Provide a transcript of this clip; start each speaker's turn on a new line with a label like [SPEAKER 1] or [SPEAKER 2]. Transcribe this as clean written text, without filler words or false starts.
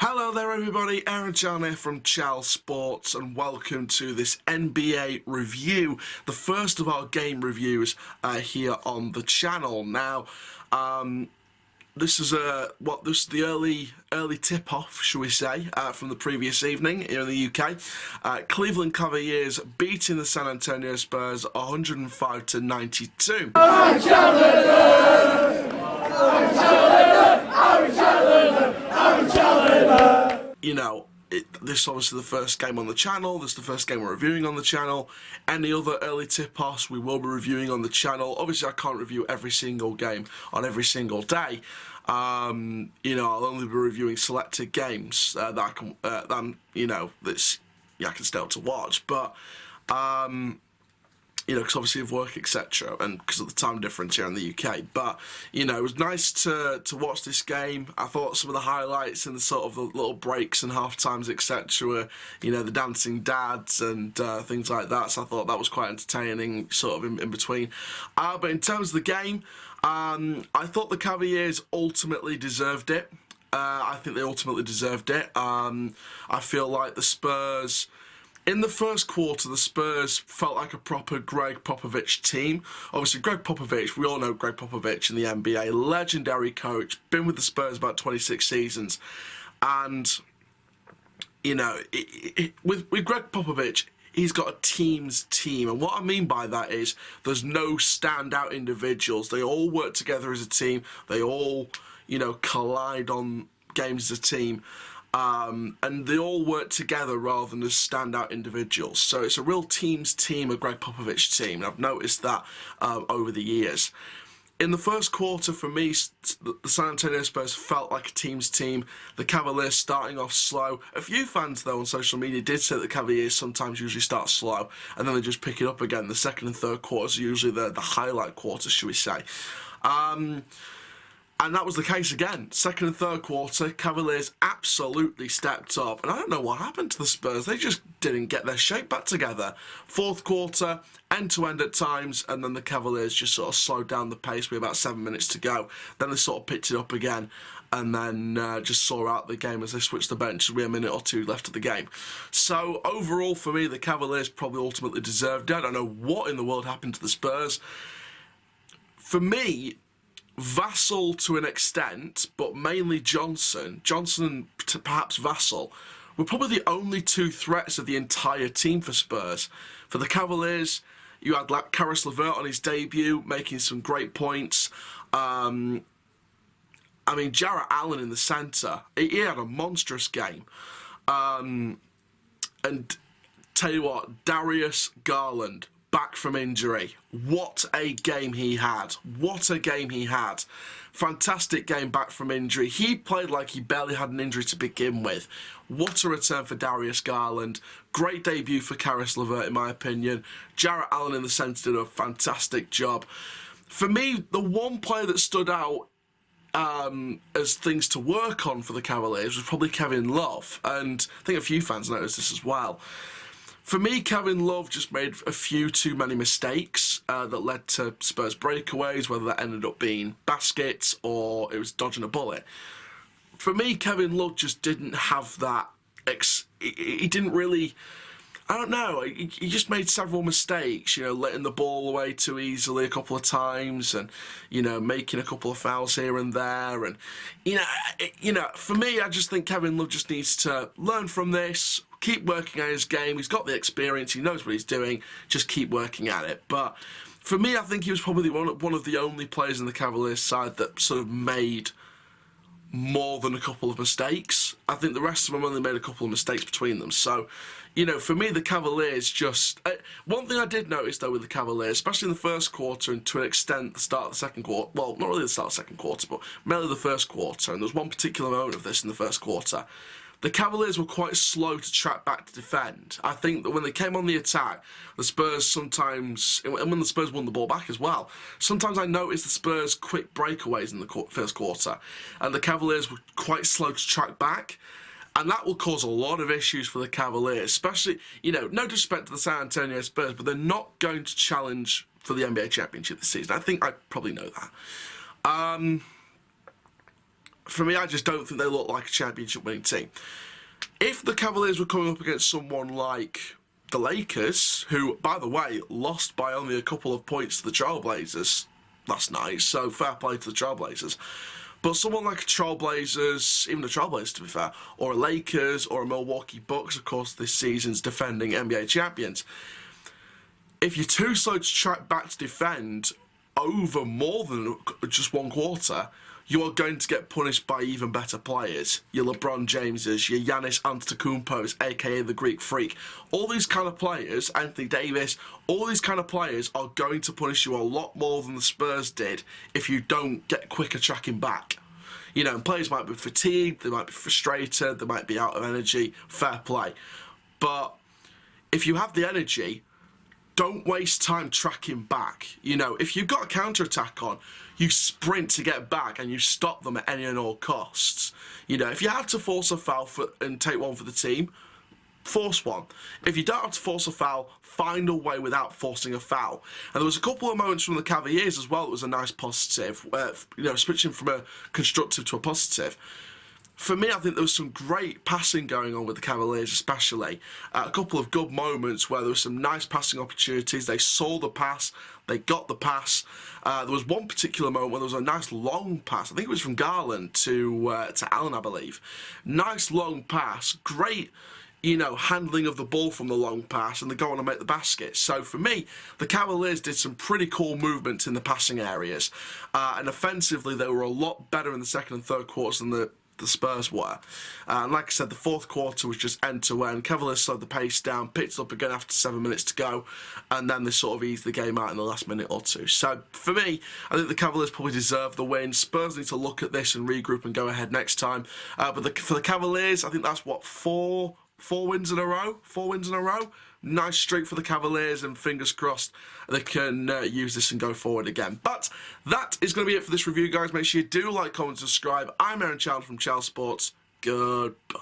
[SPEAKER 1] Hello there everybody, Aaron Chan here from Charis Sports and welcome to this NBA review, the first of our game reviews here on the channel. Now, this is the early tip-off, shall we say, from the previous evening here in the UK. Cleveland Cavaliers beating the San Antonio Spurs 105-92. You know, this is obviously the first game on the channel, this is the first game we're reviewing on the channel. Any other early tip-offs we will be reviewing on the channel. Obviously I can't review every single game on every single day. You know, I'll only be reviewing selected games that I can, I can stay up to watch, but you know, because obviously of work, etc., and because of the time difference here in the UK. But, you know, it was nice to watch this game. I thought some of the highlights and the sort of the little breaks and half-times, etc., were, you know, the dancing dads and things like that. So I thought that was quite entertaining, sort of in between. But in terms of the game, I thought the Cavaliers ultimately deserved it. I think they ultimately deserved it. I feel like the Spurs... In the first quarter, the Spurs felt like a proper Greg Popovich team. Obviously, Greg Popovich, we all know Greg Popovich in the NBA, legendary coach, been with the Spurs about 26 seasons. And, you know, with Greg Popovich, he's got a team's team. And what I mean by that is there's no standout individuals. They all work together as a team. They all, you know, collide on games as a team. And they all work together rather than as standout individuals. So it's a real team's team, a Greg Popovich team. And I've noticed that over the years. In the first quarter, for me, the San Antonio Spurs felt like a team's team. The Cavaliers starting off slow. A few fans, though, on social media did say that the Cavaliers sometimes usually start slow and then they just pick it up again. The second and third quarters are usually the highlight quarters, shall we say. And that was the case again. Second and third quarter, Cavaliers absolutely stepped up. And I don't know what happened to the Spurs. They just didn't get their shape back together. Fourth quarter, end-to-end at times, and then the Cavaliers just sort of slowed down the pace with about 7 minutes to go. Then they sort of picked it up again and then just saw out the game as they switched the bench with a minute or two left of the game. So overall, for me, the Cavaliers probably ultimately deserved it. I don't know what in the world happened to the Spurs. For me... Vassell to an extent, but mainly Johnson and perhaps Vassell were probably the only two threats of the entire team for Spurs. For the Cavaliers, you had like Charis LeVert on his debut, making some great points. I mean, Jarrett Allen in the centre, he had a monstrous game. And tell you what, Darius Garland, back from injury. What a game he had. What a game he had. Fantastic game back from injury. He played like he barely had an injury to begin with. What a return for Darius Garland. Great debut for Charis LeVert, in my opinion. Jarrett Allen in the centre did a fantastic job. For me, the one player that stood out as things to work on for the Cavaliers was probably Kevin Love. And I think a few fans noticed this as well. For me, Kevin Love just made a few too many mistakes that led to Spurs breakaways, whether that ended up being baskets or it was dodging a bullet. For me, Kevin Love just didn't have that... He didn't really... I don't know, he just made several mistakes, you know, letting the ball away too easily a couple of times and, you know, making a couple of fouls here and there. And, you know, for me, I just think Kevin Love just needs to learn from this, keep working on his game. He's got the experience, he knows what he's doing, just keep working at it. But for me, I think he was probably one of the only players in the Cavaliers side that sort of made more than a couple of mistakes. I think the rest of them only made a couple of mistakes between them. So, you know, for me, the Cavaliers just... one thing I did notice, though, with the Cavaliers, especially in the first quarter and to an extent the start of the second quarter... Well, not really the start of the second quarter, but mainly the first quarter. And there was one particular moment of this in the first quarter. The Cavaliers were quite slow to track back to defend. I think that when they came on the attack, the Spurs sometimes... And when the Spurs won the ball back as well, sometimes I noticed the Spurs quick breakaways in the first quarter. And the Cavaliers were quite slow to track back. And that will cause a lot of issues for the Cavaliers, especially, you know, no disrespect to the San Antonio Spurs, but they're not going to challenge for the NBA championship this season. I think I probably know that. for me, I just don't think they look like a championship winning team. If the Cavaliers were coming up against someone like the Lakers, who, by the way, lost by only a couple of points to the Trailblazers last night, so fair play to the Trailblazers. But someone like a Trailblazers, even the Trailblazers to be fair, or a Lakers or a Milwaukee Bucks, of course, this season's defending NBA champions, if you're too slow to track back to defend over more than just one quarter, you are going to get punished by even better players. Your LeBron Jameses, your Giannis Antetokounmpos, aka the Greek Freak. All these kind of players, Anthony Davis, all these kind of players are going to punish you a lot more than the Spurs did if you don't get quicker tracking back. You know, and players might be fatigued, they might be frustrated, they might be out of energy, fair play. But if you have the energy, don't waste time tracking back. You know, if you've got a counter-attack on, you sprint to get back and you stop them at any and all costs. You know, if you have to force a foul and take one for the team, force one. If you don't have to force a foul, find a way without forcing a foul. And there was a couple of moments from the Cavaliers as well that was a nice positive, you know, switching from a constructive to a positive. For me, I think there was some great passing going on with the Cavaliers especially. A couple of good moments where there were some nice passing opportunities. They saw the pass, they got the pass. There was one particular moment where there was a nice long pass. I think it was from Garland to Allen, I believe. Nice long pass, great, you know, handling of the ball from the long pass, and they go on and make the basket. So for me, the Cavaliers did some pretty cool movements in the passing areas. And offensively, they were a lot better in the second and third quarters than the Spurs were. And like I said, the fourth quarter was just end-to-end. Cavaliers slowed the pace down, picked up again after 7 minutes to go, and then they sort of eased the game out in the last minute or two. So for me, I think the Cavaliers probably deserve the win. Spurs need to look at this and regroup and go ahead next time. But for the Cavaliers, I think that's what, four wins in a row? 4 wins in a row? Nice streak for the Cavaliers, and fingers crossed they can use this and go forward again. But that is going to be it for this review, guys. Make sure you do like, comment, subscribe. I'm Aaron Chandler from Charis Sports. Goodbye.